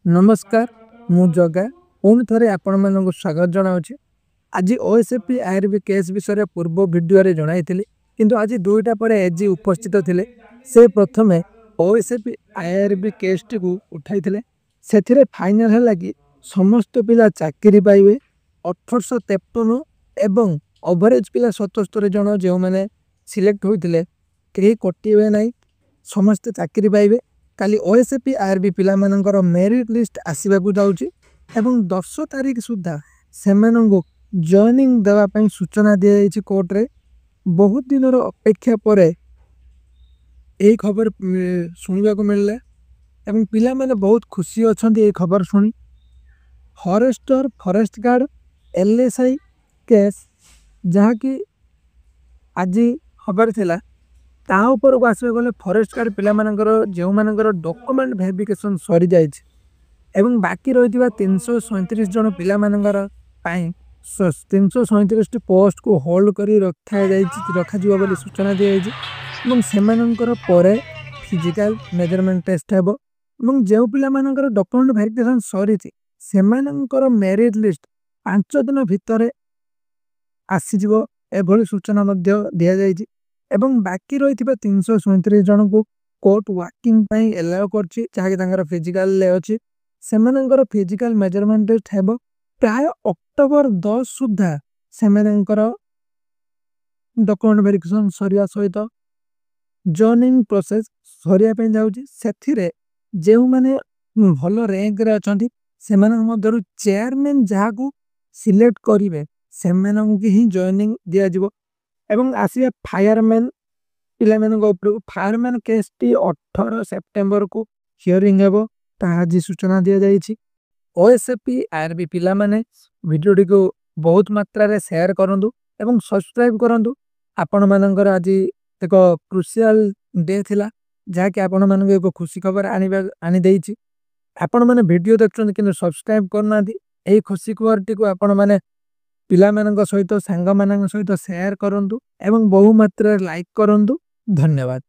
नमस्कार मु जगा पुणी थे आपण मानक स्वागत जनावि आज ओएसएपी आईआरबी केस विषय पूर्व वीडियो रे जणाई किंतु आज दुईटा पर एजी उपस्थित थिले से प्रथमे ओएसएपी आईआरबी केस टी को उठाई से फाइनल है कि समस्त पिला चाकरी पाइबे 1853 एवं ओवरेज पिला 77 जन जो मैंने सिलेक्ट होते कहीं कटे ना समस्त चाकरी पाइबे। काली ओएसएपी आईआरबी पिला मानकर मेरिट लिस्ट आसवा जाऊँगी एवं 10 तारीख सुधा से जॉइनिंग देवाई सूचना दी जाइए कोर्ट रे। बहुत दिन अपेक्षा पर यही खबर शुणा मिलला एवं पिला माने बहुत खुशी अच्छा ये खबर शुणी। Forester forest guard LSI case जहाँकि आज खबर थिला ता ऊपर को आसवे गले फॉरेस्ट गार्ड पिला मानकर जो मानकर डॉक्यूमेंट वेरिफिकेशन सरी जाय एवं बाकी रही 337 जन पिला मानकर 337 पोस्ट को होल्ड करी रखा जीवा बोली सूचना दी जाइए से परे फिजिकल मेजरमेंट टेस्ट हेबो एवं जो पिला मानकर डॉक्यूमेंट वेरिफिकेशन सरी से मेरिट लिस्ट 5 दिन भितर आसीजिवो एभली सूचना दि जाइए एवं बाकी रही 337 जन को कोर्ट वाकिंग एलाउ कर फिजिकल अच्छी से फिजिकल मेजरमेंट टेस्ट हेबो प्राय अक्टोबर 10 सुधा से डॉक्यूमेंट वेरिफिकेशन सरिया सहित जॉइनिंग प्रोसेस सरिया जाऊँगी जो मैंने भल रैंक रे अछंती से चेयरमैन जहाँ को सिलेक्ट करेंगे से ही जॉइनिंग दिज्व एवं आसिया फायरमैन पिला फायरमैन केस टी 18 सेप्टेम्बर को हियरिंग हेबो आज सूचना दि जाइए। ओएसएपी आईआरबी पिला माने वीडियो टी को बहुत मात्रा रे शेयर करंतु एवं सब्सक्राइब करंतु। आपण मानकर आज एक क्रुशियल डे थिला जहाँ कि आपण मानक एक खुशी खबर आनी देइछि। आपण माने वीडियो देखछन किंतु सब्सक्राइब करना यही खुशी खबर टी को आपण माने पिला मानक सहित सांग मानक सहित शेयर करंतु एवं बहु मात्रा लाइक करंतु। धन्यवाद।